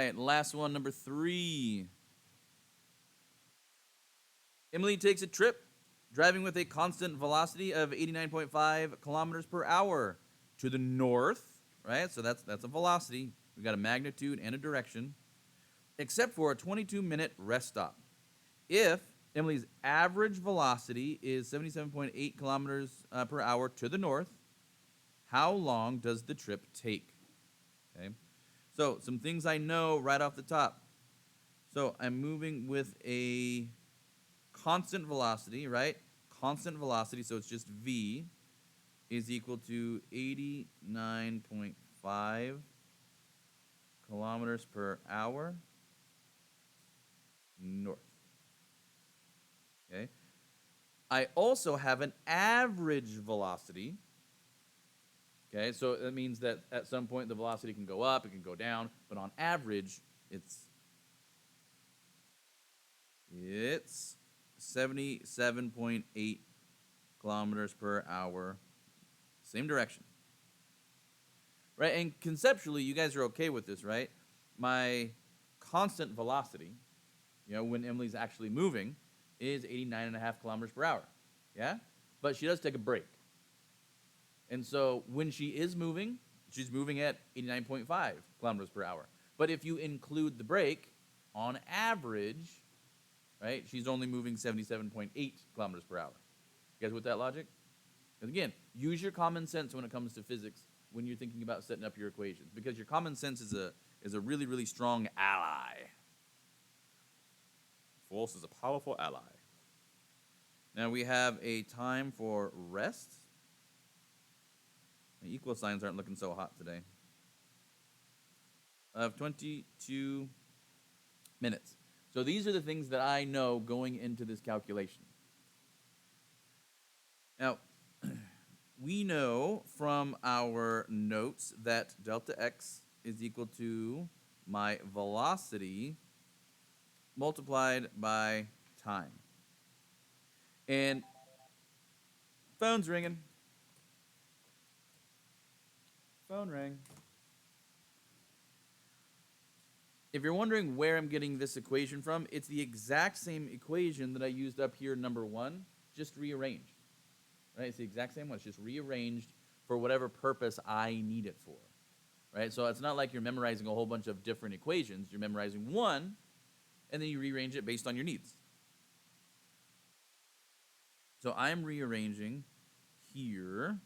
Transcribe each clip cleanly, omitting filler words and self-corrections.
right, last one, number 3. Emily takes a trip, driving with a constant velocity of 89.5 kilometers per hour to the north, right? So that's a velocity. We've got a magnitude and a direction, except for a 22-minute rest stop. If Emily's average velocity is 77.8 kilometers per hour to the north, how long does the trip take? Okay, so some things I know right off the top. So I'm moving with a constant velocity, right? Constant velocity, so it's just v, is equal to 89.5 kilometers per hour north. Okay. I also have an average velocity. Okay, so that means that at some point the velocity can go up, it can go down, but on average, it's 77.8 kilometers per hour, same direction. Right, and conceptually, you guys are okay with this, right? My constant velocity, when Emily's actually moving, is 89.5 kilometers per hour. Yeah? But she does take a break. And so when she is moving, she's moving at 89.5 kilometers per hour. But if you include the break, on average, right, she's only moving 77.8 kilometers per hour. You guys with that logic? Because again, use your common sense when it comes to physics when you're thinking about setting up your equations, because your common sense is a really, really strong ally. Force is a powerful ally. Now we have a time for rest. The equal signs aren't looking so hot today. Of 22 minutes. So these are the things that I know going into this calculation. Now, we know from our notes that delta x is equal to my velocity multiplied by time. And phone's ringing. Phone ring. If you're wondering where I'm getting this equation from, it's the exact same equation that I used up here, number 1, just rearranged. Right? It's the exact same one. It's just rearranged for whatever purpose I need it for. Right? So it's not like you're memorizing a whole bunch of different equations. You're memorizing one, and then you rearrange it based on your needs. So I'm rearranging here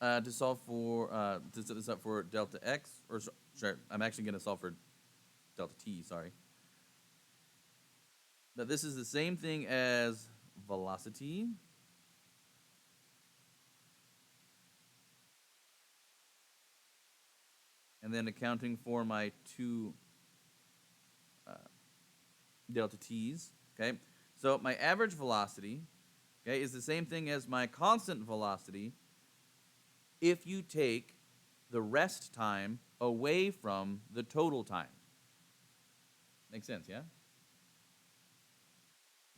to solve for, to set this up for delta x, or sorry, I'm actually going to solve for delta t, sorry. But this is the same thing as velocity. And then accounting for my two delta t's, okay? So my average velocity, okay, is the same thing as my constant velocity if you take the rest time away from the total time. Makes sense, yeah?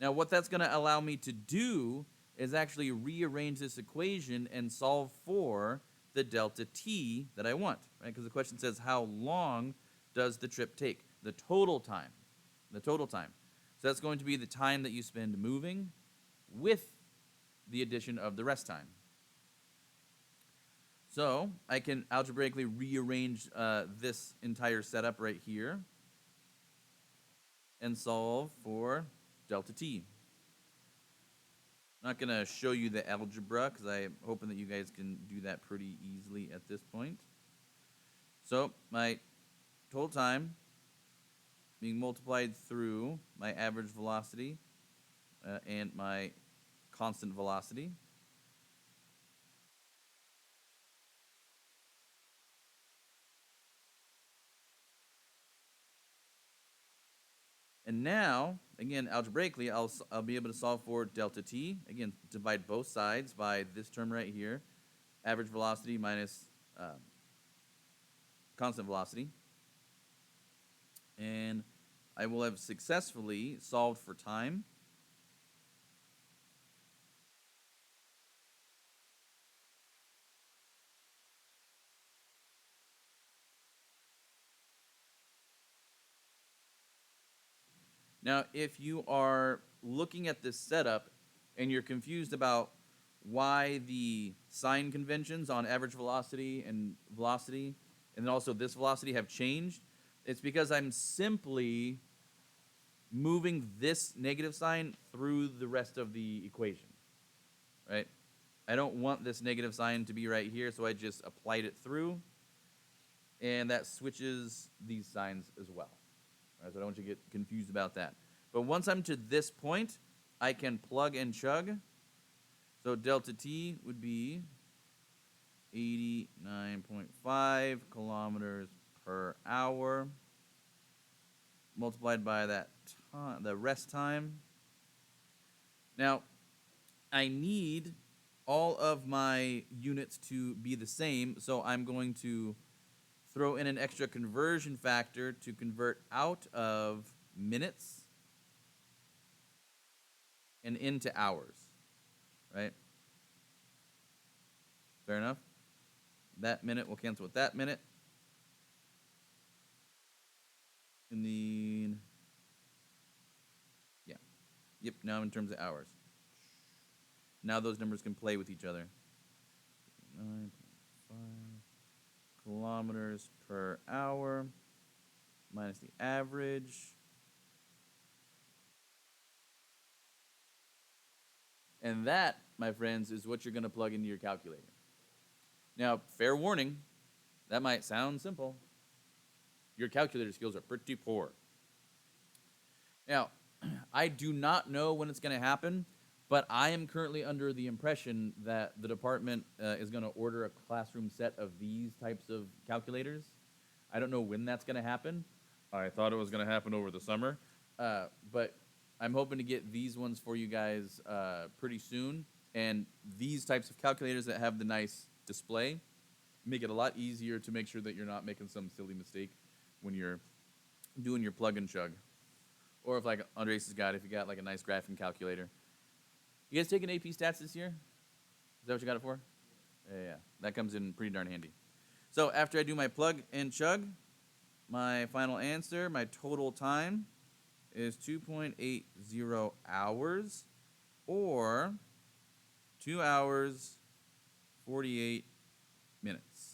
Now, what that's going to allow me to do is actually rearrange this equation and solve for the delta t that I want, right? Because the question says, how long does the trip take? The total time. The total time. So that's going to be the time that you spend moving with the addition of the rest time. So I can algebraically rearrange this entire setup right here and solve for delta t. I'm not going to show you the algebra because I'm hoping that you guys can do that pretty easily at this point. So my total time being multiplied through my average velocity and my constant velocity. And now, again, algebraically, I'll be able to solve for delta t. Again, divide both sides by this term right here, average velocity minus constant velocity. And I will have successfully solved for time. Now, if you are looking at this setup and you're confused about why the sign conventions on average velocity, and then also this velocity have changed, it's because I'm simply moving this negative sign through the rest of the equation, right? I don't want this negative sign to be right here, so I just applied it through, and that switches these signs as well. Right, so I don't want you to get confused about that. But once I'm to this point, I can plug and chug. So delta T would be 89.5 kilometers per hour multiplied by that time, the rest time. Now, I need all of my units to be the same, so I'm going to throw in an extra conversion factor to convert out of minutes and into hours, right? Fair enough? That minute will cancel with that minute. And then, yeah. Yep, now in terms of hours. Now those numbers can play with each other. 9.5 kilometers per hour minus the average. And that, my friends, is what you're going to plug into your calculator. Now, fair warning, that might sound simple. Your calculator skills are pretty poor. Now, I do not know when it's going to happen, but I am currently under the impression that the department is going to order a classroom set of these types of calculators. I don't know when that's going to happen. I thought it was going to happen over the summer, but I'm hoping to get these ones for you guys pretty soon. And these types of calculators that have the nice display make it a lot easier to make sure that you're not making some silly mistake when you're doing your plug and chug. Or if like Andres has got, if you got like a nice graphing calculator. You guys taking AP Stats this year? Is that what you got it for? Yeah. That comes in pretty darn handy. So after I do my plug and chug, my final answer, my total time is 2.80 hours, or 2 hours, 48 minutes.